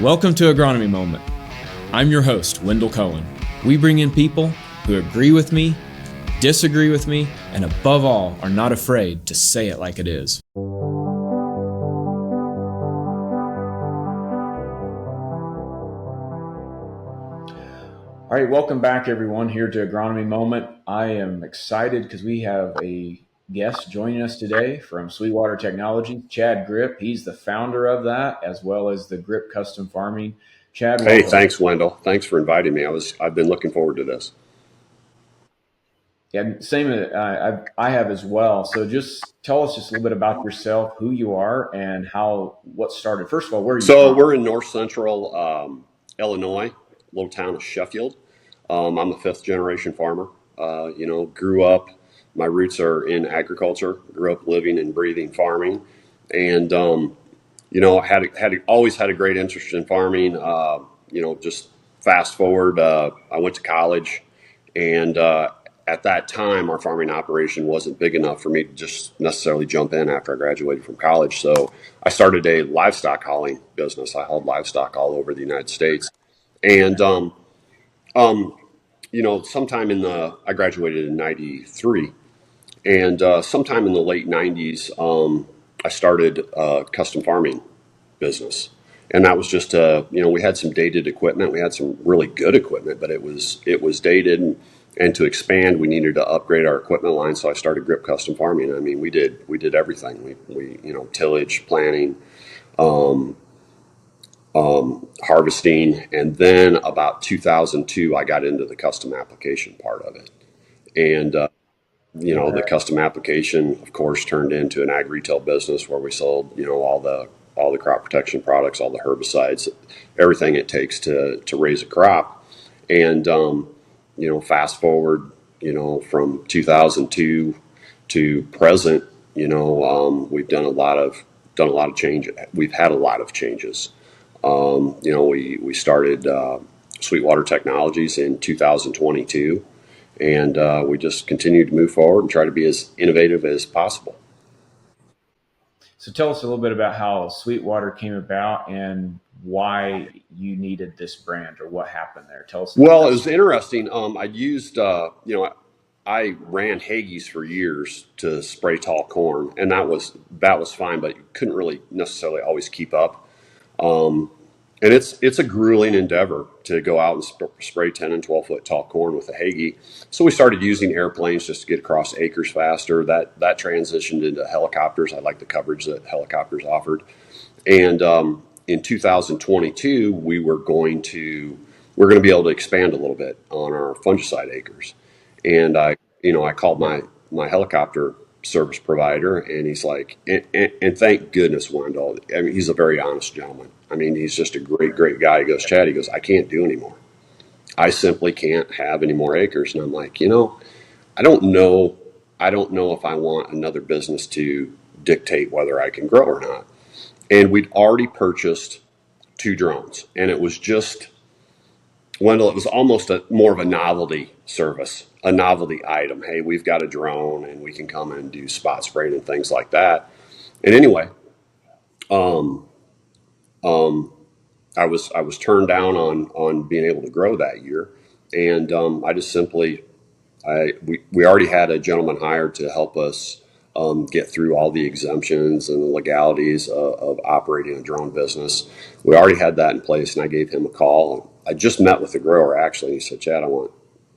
Welcome to Agronomy Moment. I'm your host, Wendell Koehn. We bring in people who agree with me, disagree with me, and above all, are not afraid to say it like it is. All right, welcome back everyone here to Agronomy Moment. I am excited because we have a guest joining us today from Sweetwater Technology, Chad Gripp. He's the founder of that, as well as the Gripp Custom Farming. Chad, Hey, welcome. thanks, Wendell. Thanks for inviting me. I've been looking forward to this. Yeah, same. I have as well. So just tell us just a little bit about yourself, who you are, and what started. First of all, where are you So from? we're in north central Illinois, little town of Sheffield. I'm a fifth generation farmer. Grew up. My roots are in agriculture. Grew up living and breathing farming, and always had a great interest in farming. Just fast forward, I went to college, and at that time, our farming operation wasn't big enough for me to just necessarily jump in after I graduated from college. So I started a livestock hauling business. I hauled livestock all over the United States, and I graduated in '93, and sometime in the late '90s, I started a custom farming business. And that was just we had some dated equipment. We had some really good equipment, but it was dated, and to expand, we needed to upgrade our equipment line. So I started Gripp Custom Farming. I mean, we did everything. We tillage, planting, harvesting, and then about 2002, I got into the custom application part of it. And the custom application, of course, turned into an ag retail business where we sold, all the crop protection products, all the herbicides, everything it takes to raise a crop. And fast forward, from 2002 to present, we've done a lot of change. We've had a lot of changes. We started Sweetwater Technologies in 2022. And we just continue to move forward and try to be as innovative as possible. So tell us a little bit about how Sweetwater came about and why you needed this brand, or what happened there. Tell us. Well, it was interesting. I used, I ran Hagees for years to spray tall corn, and that was fine, but you couldn't really necessarily always keep up. And it's a grueling endeavor to go out and spray 10 and 12 foot tall corn with a Hagee. So we started using airplanes just to get across acres faster. That transitioned into helicopters. I like the coverage that helicopters offered. And in 2022, we're going to be able to expand a little bit on our fungicide acres. And I called my helicopter service provider, and he's like, and thank goodness, Wendell. I mean, he's a very honest gentleman. I mean, he's just a great guy. He goes, Chad, I can't do anymore. I simply can't have any more acres. And I'm like, I don't know if I want another business to dictate whether I can grow or not. And we'd already purchased 2 drones, and it was just, Wendell, it was almost more of a novelty service, a novelty item. Hey, we've got a drone and we can come and do spot spraying and things like that. And anyway, I was turned down on being able to grow that year, and I just simply we already had a gentleman hired to help us get through all the exemptions and the legalities of operating a drone business. We already had that in place, and I gave him a call. I just met with the grower actually. And he said, Chad, I want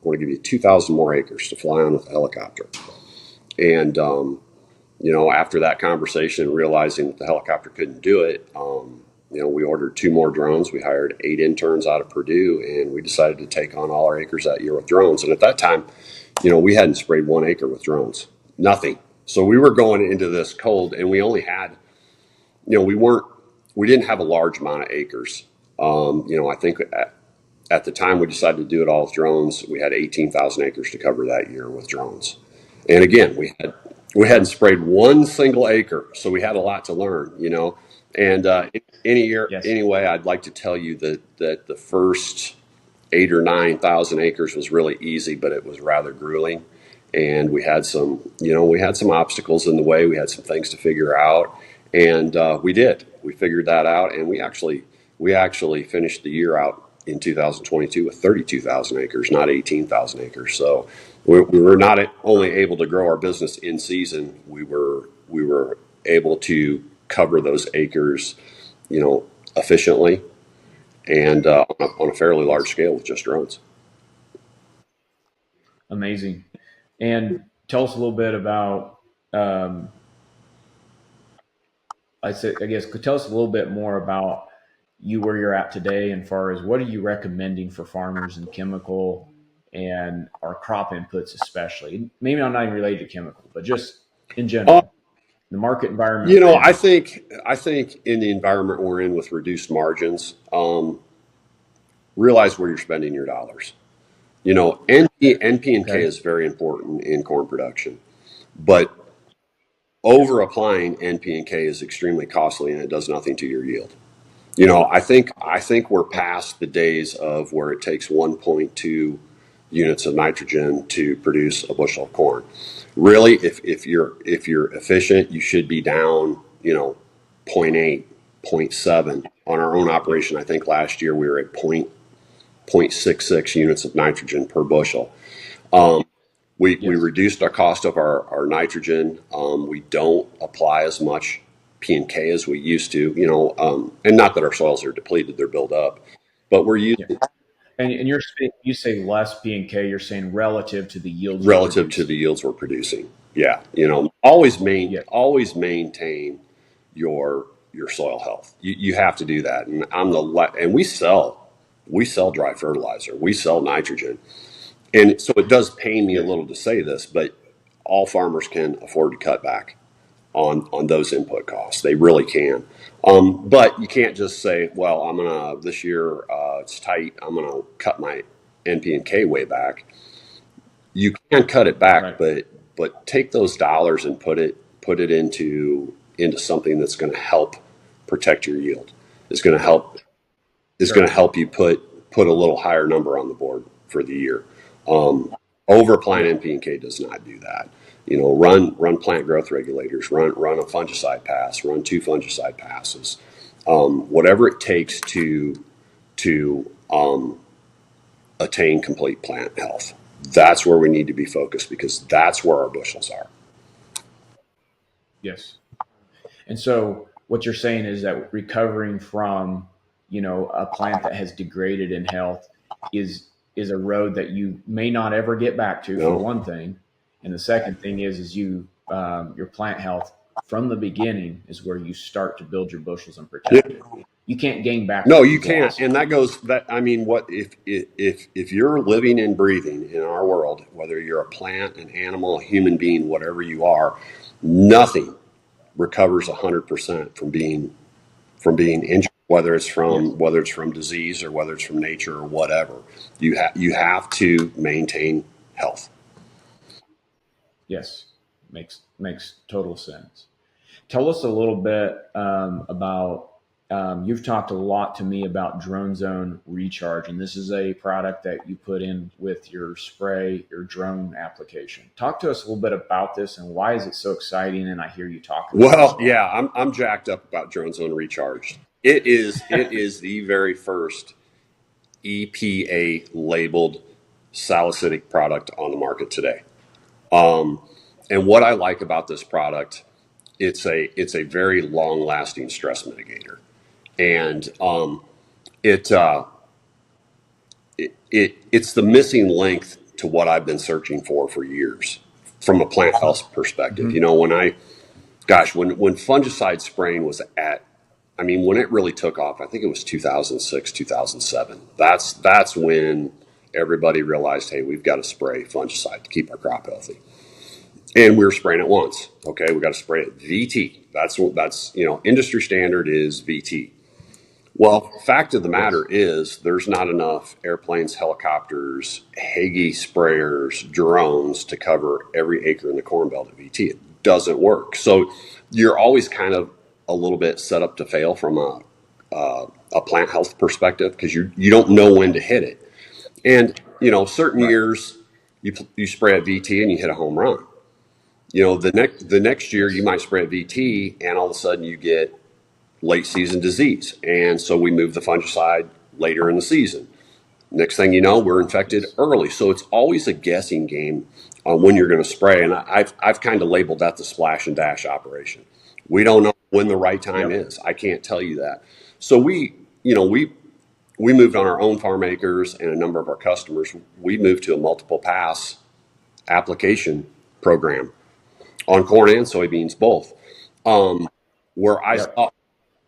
to give you 2,000 more acres to fly on with a helicopter. And after that conversation, realizing that the helicopter couldn't do it, we ordered 2 more drones. We hired 8 interns out of Purdue, and we decided to take on all our acres that year with drones. And at that time, we hadn't sprayed 1 acre with drones, nothing. So we were going into this cold, and we only had, we didn't have a large amount of acres. I think at the time we decided to do it all with drones, we had 18,000 acres to cover that year with drones. And again, we hadn't sprayed 1 single acre, so we had a lot to learn, And Yes. anyway, I'd like to tell you that the first 8 or 9,000 acres was really easy, but it was rather grueling. And we had some obstacles in the way. We had some things to figure out, and we did. We figured that out, and we actually We actually finished the year out in 2022 with 32,000 acres, not 18,000 acres. So we were not only able to grow our business in season, we were able to cover those acres, efficiently and on a fairly large Yes. scale with just drones. Amazing. And tell us a little bit about, um, I guess, could tell us a little bit more about you where you're at today, and far as what are you recommending for farmers in chemical and our crop inputs, especially. Maybe not even related to chemical, but just in Uh, general, the market environment we're I in. think in the environment we're in with reduced margins, realize where you're spending your dollars. NP and K Okay. is very important in corn production, but Yes. over applying NP and K is extremely costly and it does nothing to your yield. I think we're Yep. past the days of where it takes 1.2 units of nitrogen to produce a bushel of corn. Really, if you're efficient, you should be down, zero point 0.8, zero point 0.7. On our own Yep. operation, I think last year we were at 0.66 units of nitrogen per bushel. We Yes. reduced our cost of our nitrogen. We don't apply as much P and K as we used to, and not that our soils are depleted, they're built up, but we're Yeah. using And you say less P and K. You're saying relative to the yields you're relative to the producing. yields we're producing. Yeah, always Yeah. always maintain your soil health. You have to do that, and and we sell dry fertilizer, we sell nitrogen. And so it does pain me a Yes. little to say this, but all farmers can afford to cut back on those input costs. They really can. But you can't just say, well, I'm gonna this year it's tight. I'm gonna cut my NP and K way back. You can cut it back, Right. but take those dollars and put it into something that's going to help protect your yield. It's going to help is going Sure. to help you put a little higher number on the board for the year. Over applying Yeah. NP and K does not do that. Run plant growth regulators, run a fungicide pass, run two fungicide passes, whatever it takes to attain complete plant health. That's where we need to be focused because that's where our bushels are. Yes. And so what you're saying is that recovering from, a plant that has degraded in health is is a road that you may not ever get back to, for No, one thing. And the second thing is your plant health from the beginning is where you start to build your bushels and yeah. protect it. You can't gain back No, what you you've can't, lost. and that goes. That I mean, what if you're living and breathing in our world, whether you're a plant, an animal, a human being, whatever you are, nothing recovers 100% from being injured, whether it's Yes. from disease or whether it's from nature or whatever. You have to maintain health. Yes. Makes total sense. Tell us a little bit about. You've talked a lot to me about Drone Zone Recharge, and this is a product that you put in with your spray, your drone application. Talk to us a little bit about this and why is it so exciting? And I hear you talk about it a Well, lot. yeah, I'm jacked up about Drone Zone Recharged. It is the very first EPA labeled salicylic product on the market today. And what I like about this product, it's a very long lasting stress mitigator, and it, it's the missing link to what I've been searching for years from a plant health perspective. Hmm. When fungicide spraying was I mean, when it really took off, I think it was 2006, 2007. That's when everybody realized, hey, we've got to spray fungicide to keep our crop healthy. And we were spraying it once. Okay, we got to spray it VT. That's industry standard is VT. Well, fact of the Yes. matter is, there's not enough airplanes, helicopters, Hagee sprayers, drones to cover every acre in the Corn Belt at VT. It doesn't work. So you're always kind of a little bit set up to fail from a plant health perspective because you don't know when to hit it. And certain Right. years you spray at VT and you hit a home run. The next year you Yes. might spray at VT and all of a sudden you get late season disease. And so we move the fungicide later in the season. Next thing you know, we're infected Yes. early. So it's always a guessing game on when you're going to spray. And I've kind of labeled that the splash and dash operation. We don't know when the right time Yep. is. I can't tell you that. So we moved on our own farm acres and a number of our customers. We moved to a multiple pass application program on corn and soybeans both. Where I Yep. saw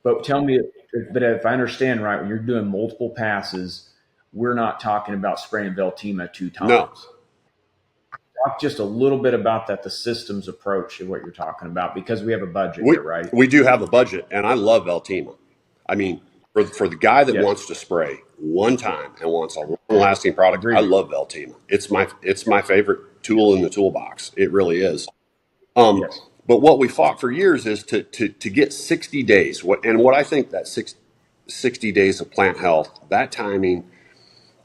But tell me, but if I understand right, when you're doing multiple passes, we're not talking about spraying Veltima two no, times. Talk just a little bit about that, the systems approach of what you're talking about, because we have a budget we here, right? we do have a budget, and I love Veltima. I mean, for the guy that Yes. wants to spray one time and wants a long lasting product, I Agreed. love Veltima. It's my favorite tool in the toolbox. It really is. Um, Yes. but what we fought for years is to get 60 days. What I think that 60 days of plant health, that timing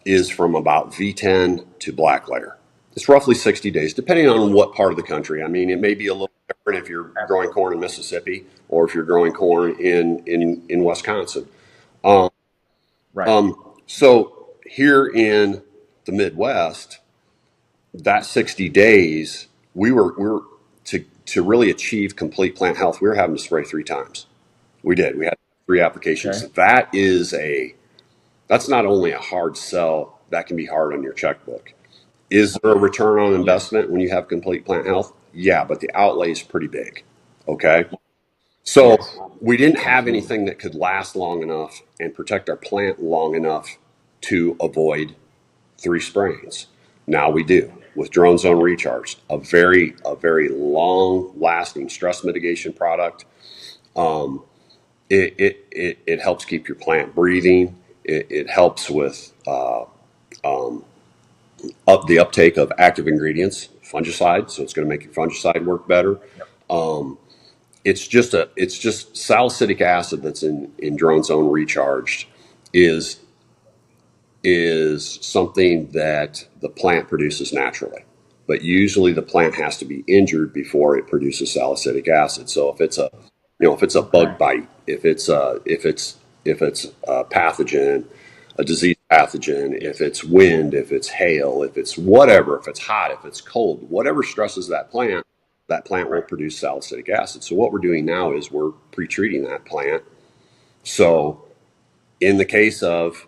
is from about V10 to black layer. It's roughly 60 days, depending on what part of the country. I mean, it may be a little different if you're growing corn in Mississippi or if you're growing corn in Wisconsin. Right. So here in the Midwest, that 60 days, we were to really achieve complete plant health, we were having to spray 3 times. We did. We had 3 applications. Okay. That's not only a hard sell, that can be hard on your checkbook. Is there a return on Yes. investment when you have complete plant health? Yeah, but the outlay is pretty big. Okay. So Yes. we didn't have Absolutely. anything that could last long enough and protect our plant long enough to avoid 3 sprayings. Now we do with drone zone recharge, a very long lasting stress mitigation product. It helps keep your plant breathing. It helps with up the uptake of active ingredients, fungicide. So it's going to make your fungicide work better. It's just salicylic acid that's in drone zone recharged is is something that the plant produces naturally. But usually the plant has to be injured before it produces salicylic acid. So if it's a Okay. bug bite, if it's a pathogen, a disease pathogen, if Yes. it's wind, if it's hail, if it's whatever, if it's hot, if it's cold, whatever stresses that plant will Right. produce salicylic acid. So what we're doing now is we're pre-treating that plant. So in the case of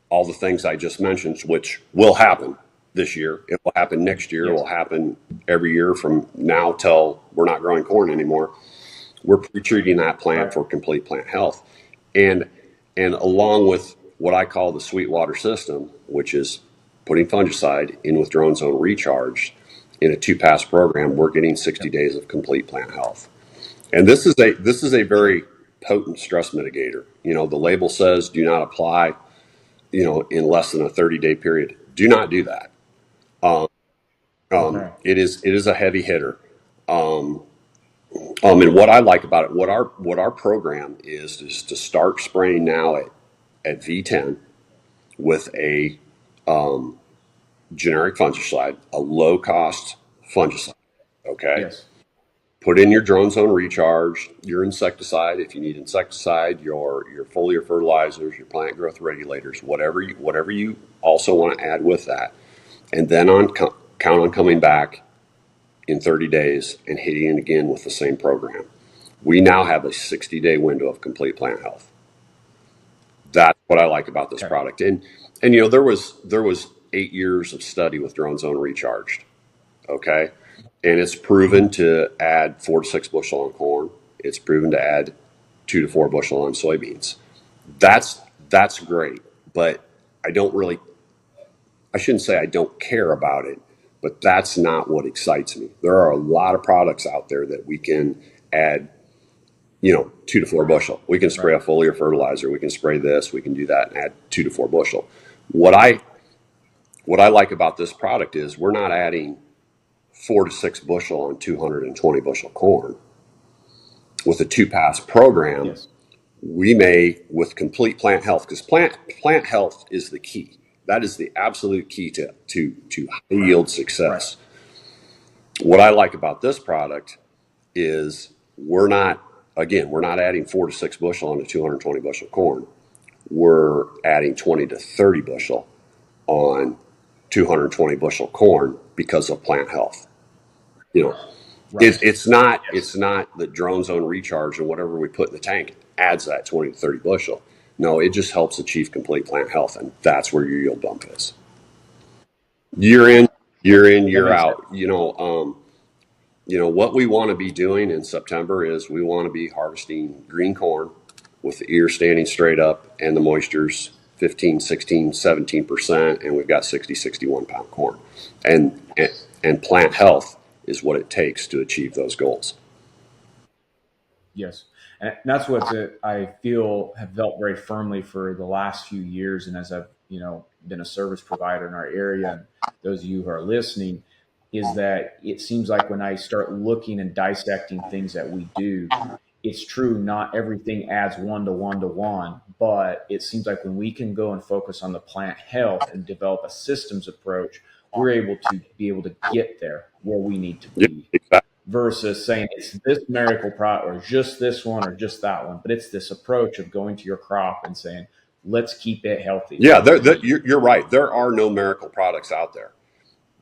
all the things I just mentioned, which will happen this year. It will happen next year. It Yes. will happen every year from now till we're not growing corn anymore. We're pre-treating that plant Right. for complete plant health. And and along with what I call the Sweetwater system, which is putting fungicide in with drone zone recharge in a 2-pass program, we're getting 60 days of complete plant health. And this is a very potent stress mitigator. The label says do not apply in less than a 30-day period. Do not do that. Okay. It is a heavy hitter. And what I like about it, what our program is to start spraying now at V10 with a generic fungicide, a low cost fungicide. Okay. Yes. Put in your drone zone recharge, your insecticide if you need insecticide, your foliar fertilizers, your plant growth regulators, whatever you also want to add with that, and then count on coming back in 30 days and hitting it again with the same program. We now have a 60-day window of complete plant health. That's what I like about this Okay. product. And there was 8 years of study with drone zone recharged. Okay, and it's proven to add 4 to 6 bushel on corn. It's proven to add 2 to 4 bushel on soybeans. That's great, but I don't really. I shouldn't say I don't care about it, but that's not what excites me. There are a lot of products out there that we can add, 2 to 4 bushel. We can spray Right. a foliar fertilizer. We can spray this. We can do that and add 2 to 4 bushel. What I what I like about this product is we're not adding 4 to 6 bushel on 220 bushel corn. With a 2-pass program, Yes. we may, with complete plant health, because plant health is the key. That is the absolute key to high Right. yield Right. success. What I like about this product is we're not. again, we're not adding 4 to 6 bushel on a 220 bushel corn. We're adding 20 to 30 bushel on 220 bushel corn because of plant health. You know, Right. it's not that drone zone recharge and whatever we put in the tank adds that 20 to 30 bushel. No, it just helps achieve complete plant health, and that's where your yield bump is. Year in, That year makes sense. out. What we want to be doing in September is we want to be harvesting green corn with the ear standing straight up and the moisture's 15, 16, 17%, and we've got 60, 61 pound corn. And plant health is what it takes to achieve those goals. Yes, and that's what I feel have felt very firmly for the last few years, and as I've been a service provider in our area, and those of you who are listening, is that it seems like when I start looking and dissecting things that we do, it's true not everything adds one to one to one, but it seems like when we can go and focus on the plant health and develop a systems approach, we're able to get there where we need to Yeah, be exactly. versus saying it's this miracle product or just this one or just that one. But it's this approach of going to your crop and saying, let's keep it healthy. Yeah, What do it need? you're right. There are no miracle products out there.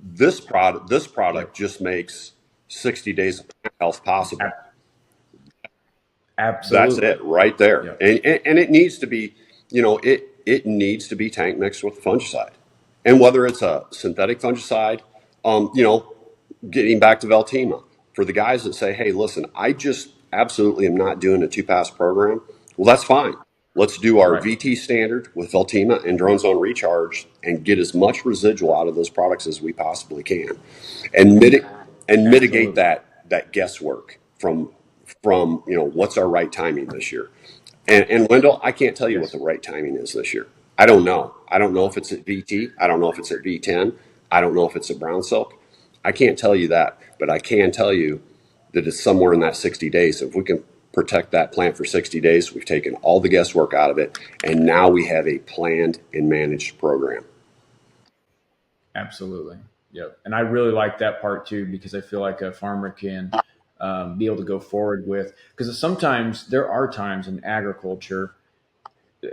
This product Yep. just makes 60 days of plant health possible. Ab- That's Absolutely. it right there. Yep. And it needs to be, it needs to be tank mixed with fungicide. And whether it's a synthetic fungicide, um, you know, getting back to Veltima, for the guys that say, hey, listen, I just absolutely am not doing a 2-pass program. Well, that's fine. Let's do our Right. VT standard with Veltima and Drone Zone Recharge and get as much residual out of those products as we possibly can, and mitigate Absolutely. that guesswork from what's our right timing this year. And Wendell, I can't tell you what Yes. the right timing is this year. I don't know. I don't know if it's at VT. I don't know if it's at V10. I don't know if it's at brown silk. I can't tell you that, but I can tell you that it's somewhere in that 60 days. If we can protect that plant for 60 days, we've taken all the guesswork out of it, and now we have a planned and managed program. Absolutely. Yep. And I really like that part too, because I feel like a farmer can be able to go forward with, because sometimes there are times in agriculture,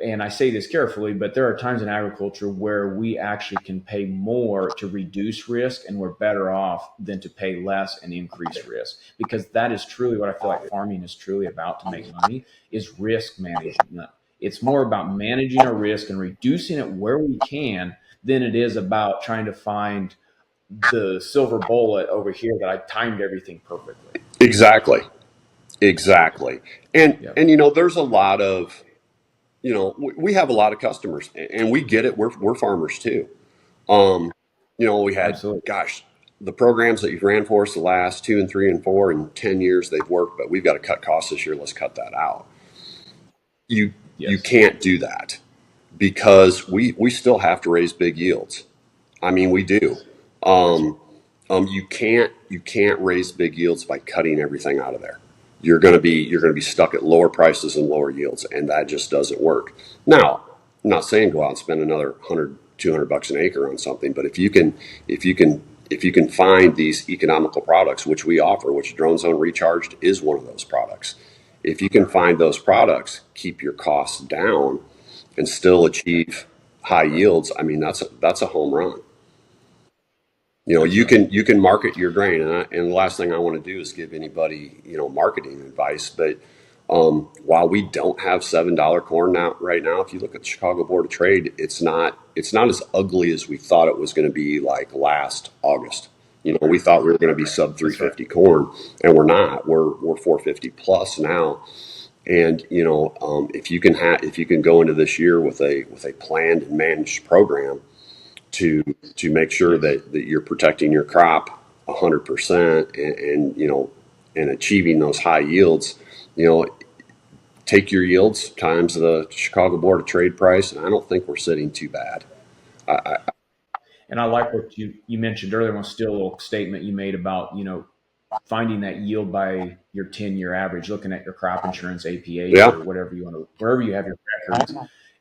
and I say this carefully, but there are times in agriculture where we actually can pay more to reduce risk and we're better off than to pay less and increase risk. Because that is truly what I feel like farming is truly about to make money is risk management. It's more about managing our risk and reducing it where we can than it is about trying to find the silver bullet over here that I timed everything perfectly. Exactly. Exactly. Yep. And there's a lot of we have a lot of customers, and we get it. We're farmers too. Um, we had, Absolutely. gosh, the programs that you've ran for us the last 2 and 3 and 4 and 10 years they've worked, but we've got to cut costs this year. Let's cut that out. You Yes. can't do that because we still have to raise big yields. I mean, we do. Yes. You can't raise big yields by cutting everything out of there. You're gonna be stuck at lower prices and lower yields, and that just doesn't work. Now, I'm not saying go out and spend another 100, $200 an acre on something, but if you can find these economical products, which we offer, which Drone Zone Recharged is one of those products. If you can find those products, keep your costs down, and still achieve high yields, I mean that's a home run. That's You right. can market your grain, and the last thing I want to do is give anybody marketing advice. But while we don't have $7 corn now right now, if you look at the Chicago Board of Trade, it's not as ugly as we thought it was going to be like last August. We thought we were going to be sub That's right. 350 corn, and we're not. We're 450 plus now. And if you can go into this year with a planned and managed program to make sure Yes. that you're protecting your crop 100%, and achieving those high yields. You know, take your yields times the Chicago Board of Trade price, and I don't think we're sitting too bad. And I like what you mentioned earlier on, still a little statement you made about, finding that yield by your 10-year average, looking at your crop insurance APAs Yeah, or whatever you want to, wherever you have your records,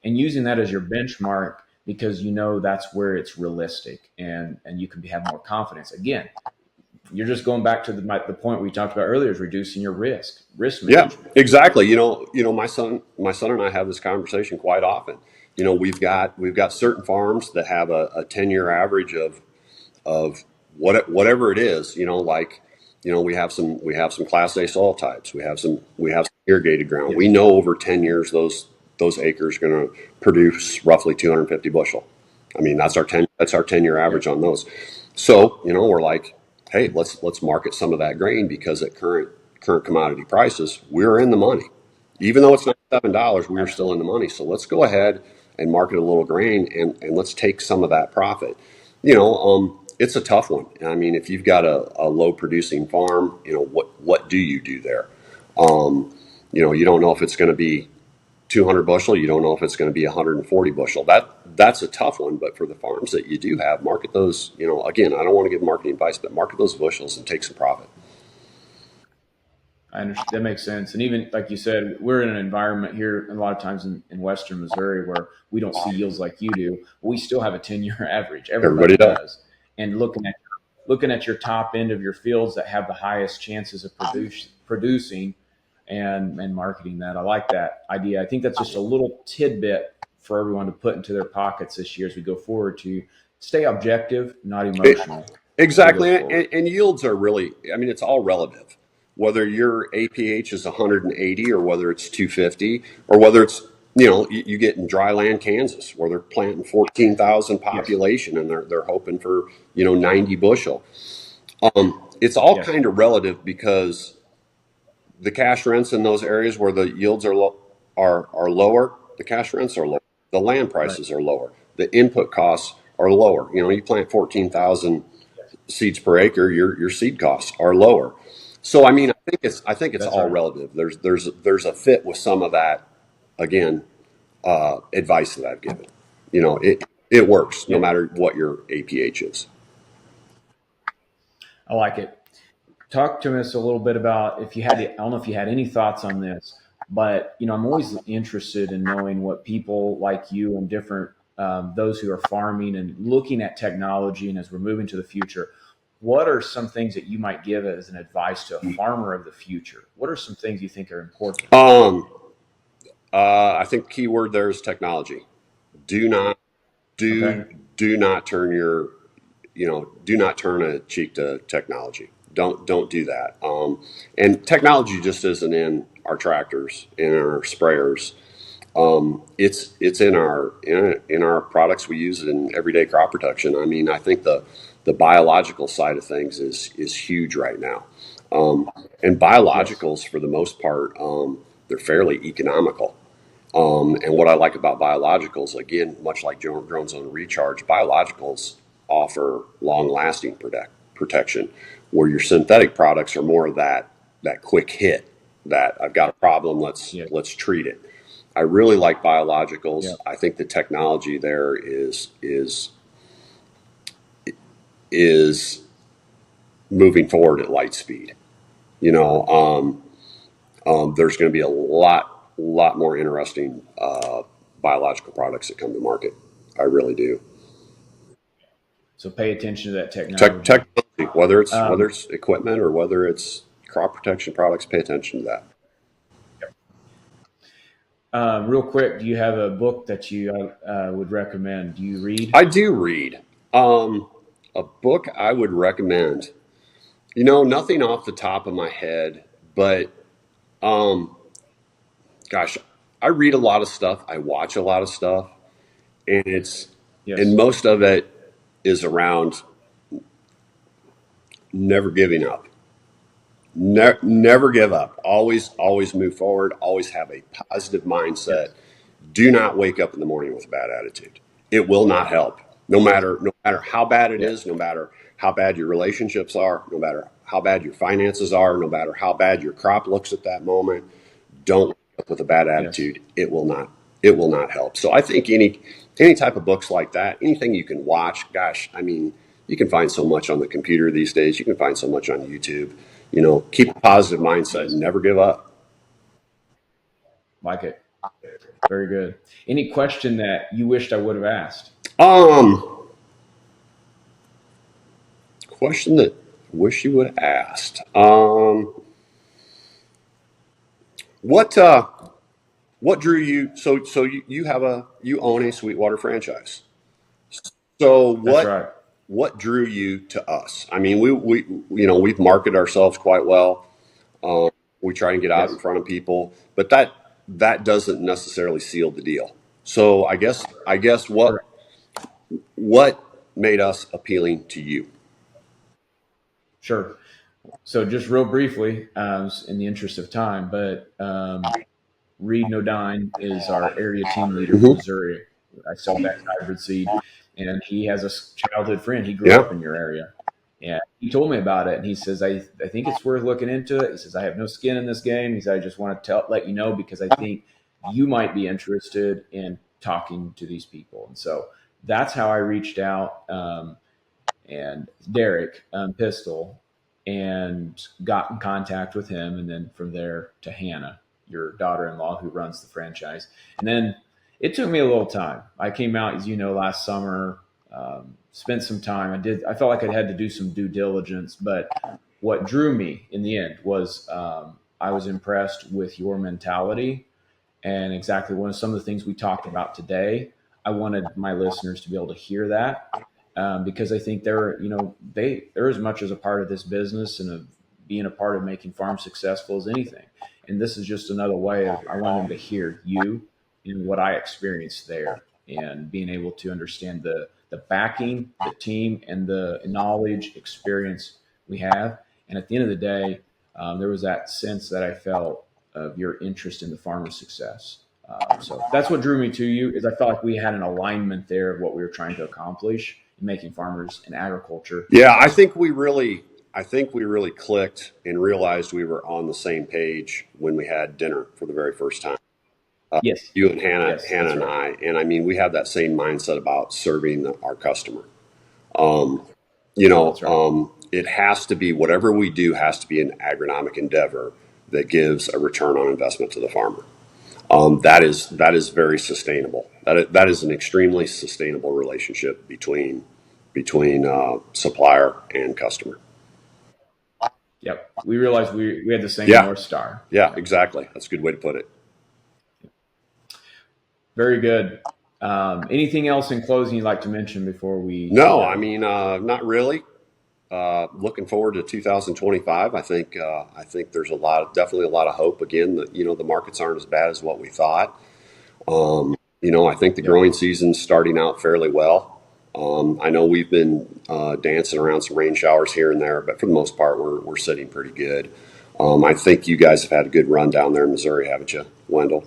and using that as your benchmark because that's where it's realistic and you can have more confidence. Again, you're just going back to the point we talked about earlier, is reducing your risk Yeah, management. exactly. My son and I have this conversation quite often. We've got certain farms that have a 10-year average of whatever it is. We have some Class A soil types. We have some irrigated ground. We Yes. know over 10 years those acres are going to produce roughly 250 bushel. I mean, that's our 10-year Yeah. average on those. So we're like, hey, let's market some of that grain because at current commodity prices, we're in the money. Even though it's not $7, we are still in Absolutely. the money. So let's go ahead and market a little grain and let's take some of that profit. It's a tough one. I mean, if you've got a low producing farm, what do you do there? You don't know if it's going to be 200 bushel. You don't know if it's going to be 140 bushel. That's a tough one. But for the farms that you do have, market those. Again, I don't want to give marketing advice, but market those bushels and take some profit. I understand. That makes sense. And even like you said, we're in an environment here a lot of times in Western Missouri where we don't see yields like you do. But we still have a 10-year average. Everybody Everybody does. does. And looking at your top end of your fields that have the highest chances of producing and marketing that. I like that idea. I think that's just a little tidbit for everyone to put into their pockets this year as we go forward, to stay objective, not It, emotional, as we go exactly. forward. And yields are really, I mean, it's all relative. Whether your APH is 180 or whether it's 250 or whether it's, you get in dry land Kansas where they're planting 14,000 Yes. population and they're hoping for, 90 bushel. It's all Yes. kind of relative because the cash rents in those areas where the yields are lower, the cash rents are lower. The land Right. prices are lower. The input costs are lower. You plant 14,000 Yes. seeds per acre, your seed costs are lower. So I mean, I think it's That's all right. relative. There's a fit with some of that again advice that I've given. It works no Yeah. matter what your APH is. I like it. Talk to us a little bit about, if you had, I don't know if you had any thoughts on this, but I'm always interested in knowing what people like you and different those who are farming and looking at technology, and as we're moving to the future, what are some things that you might give as an advice to a farmer of the future? What are some things you think are important? Um, I think the key word there is technology. Do not Okay. do not turn do not turn a cheek to technology. Don't do that. And technology just isn't in our tractors, in our sprayers. It's in our products we use in everyday crop protection. I mean, I think the biological side of things is huge right now. And Yes. biologicals, for the most part, they're fairly economical. And what I like about biologicals, again, much like drone zone recharge, biologicals offer long-lasting protection, where your synthetic products are more of that quick hit. That I've got a problem, let's Yes. let's treat it. I really like biologicals. Yeah. I think the technology there is moving forward at light speed. You know, there's going to be a lot more interesting biological products that come to market. I really do. So pay attention to that technology. Technology, whether it's Um, equipment or whether it's crop protection products, pay attention to that. real quick, do you have a book that you would recommend? Do you read? I do read. Um, a book I would recommend. Nothing off the top of my head, but um, gosh, I read a lot of stuff. I watch a lot of stuff, and and Yes. most of it is around never giving up. Never give up. Always move forward. Always have a positive mindset. Yes. Do not wake up in the morning with a bad attitude. It will not help. No Yes. matter no matter how bad it Yeah. is, no matter how bad your relationships are, no matter how bad your finances are, no matter how bad your crop looks at that moment, don't wake up with a bad Yes. attitude. It will not help. So I think any type of books like that, anything you can watch, gosh, I mean, you can find so much on the computer these days. You can find so much on YouTube. Keep a positive mindset and Yes. never give up. Like it. Very good. Any question that you wished I would have asked? Um, question that Wish you would have asked. What what drew you? So you own a Sweetwater franchise. So That's right. what drew you to us? I mean, we we've marketed ourselves quite well. Um, we try and get out in Yes. front of people, but that doesn't necessarily seal the deal. So I guess Correct. what made us appealing to you? Sure. So just real briefly, in the interest of time, but Reed Nodine is our area team leader for Hmm. Missouri. I sell Beck's hybrid seed, and he has a childhood friend. He grew Yeah. up in your area, and he told me about it. And he says, I think it's worth looking into it. He says, I have no skin in this game. He said, I just want to let you know because I think you might be interested in talking to these people. And so that's how I reached out. And Derek Pistol and got in contact with him. And then from there to Hannah, your daughter in law, who runs the franchise. And then it took me a little time. I came out, as you know, last summer, spent some time. I felt like I had to do some due diligence, but what drew me in the end was I was impressed with your mentality and exactly one of some of the things we talked about today. I wanted my listeners to be able to hear that because I think they're as much as a part of this business and of being a part of making farms successful as anything. And this is just another way of I want them to hear you and what I experienced there, and being able to understand the backing, the team, and the knowledge, experience we have. And at the end of the day, there was that sense that I felt of your interest in the farmer's success. So that's what drew me to you is I felt like we had an alignment there of what we were trying to accomplish in making farmers and agriculture Yeah, successful. I think we really clicked and realized we were on the same page when we had dinner for the very first time. Yes, You and Hannah, yes, Hannah that's and right. I, and I mean, we have that same mindset about serving our customer. Um, That's right. it has to be whatever we do has to be an agronomic endeavor that gives a return on investment to the farmer. That is very sustainable. That is an extremely sustainable relationship between supplier and customer. Yep. We realized we had the same Yeah, North Star. yeah, Yep. exactly. That's a good way to put it. Very good. Anything else in closing you'd like to mention before we No, I go? mean, not really. Looking forward to 2025. I think there's definitely a lot of hope. Again, that the markets aren't as bad as what we thought. I think the Yep. growing season's starting out fairly well. I know we've been dancing around some rain showers here and there, but for the most part, we're sitting pretty good. I think you guys have had a good run down there in Missouri, haven't you, Wendell?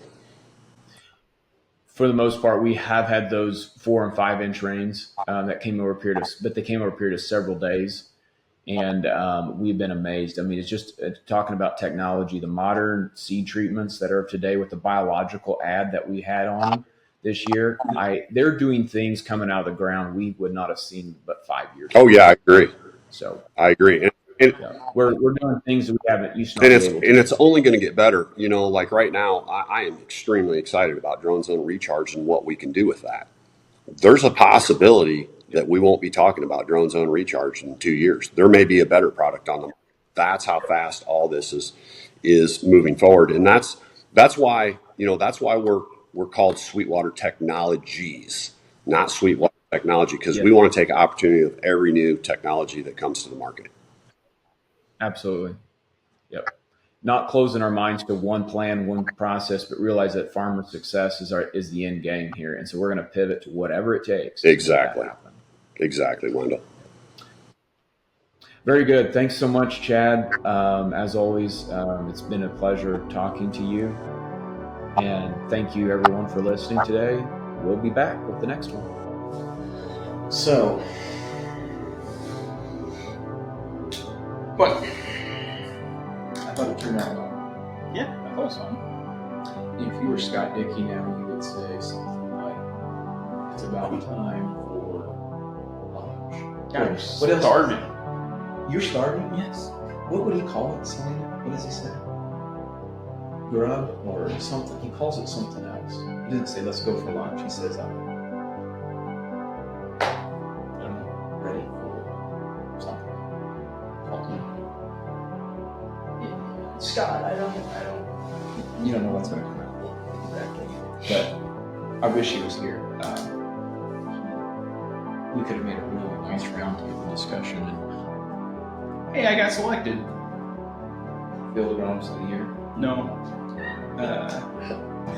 For the most part, we have had those 4 and 5 inch rains that came over a period of, but they came over a period of several days, and we've been amazed. I mean, it's just talking about technology, the modern seed treatments that are today with the biological ad that we had on them this year. They're doing things coming out of the ground we would not have seen but 5 years Oh ago. yeah, I agree. So I agree. And, yeah, we're doing things that we haven't used to and not be it's able and to it's do. only going to get better. Like right now, I am extremely excited about drone zone recharge and what we can do with that. There's a possibility Yep. that we won't be talking about drone zone recharge in 2 years. There may be a better product on them. That's how fast all this is moving forward, and that's why we're called Sweetwater Technologies, not Sweetwater Technology, because we Yes, want to take opportunity of every new technology that comes to the market. absolutely. Yep. Not closing our minds to one plan, one process, but realize that farmer success is the end game here, and so we're going to pivot to whatever it takes to make that Exactly, happen. exactly, Wendell. Very good. Thanks so much, Chad. As always, it's been a pleasure talking to you, and thank you everyone for listening today. We'll be back with the next one. So, what? I thought it turned out well. Yeah, I thought it was fun. If you were Scott Dickey now, you would say something like, "It's about time for lunch." God, Or what else? Starving. You're starving? Yes. What would he call it, Selena? What does he say? Grub or something? He calls it something else. He doesn't say, "Let's go for lunch." He says, I don't know. "Ready for something." shot. I don't. You don't know what's going to come out. Exactly. But I wish he was here. We could have made a really nice roundtable discussion. And hey, I got selected. Field Groms of the Year. No.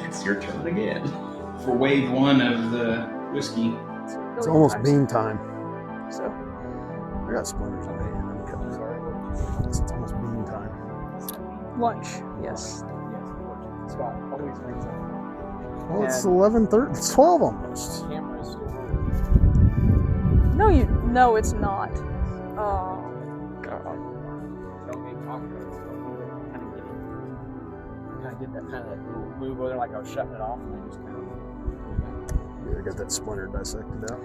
It's your turn again. For wave 1 of the whiskey. It's almost bean time. So I got splinters in my hand. It's almost bean time. Lunch. Yes. Scott always brings up. Well, it's 11:30. It's 12 almost. Cameras. No, it's not. Oh, God. Don't make talk about it. Kind of did that kind of little move where they're like I was shutting it off, and I just kind of. Yeah, I got that splinter dissected out.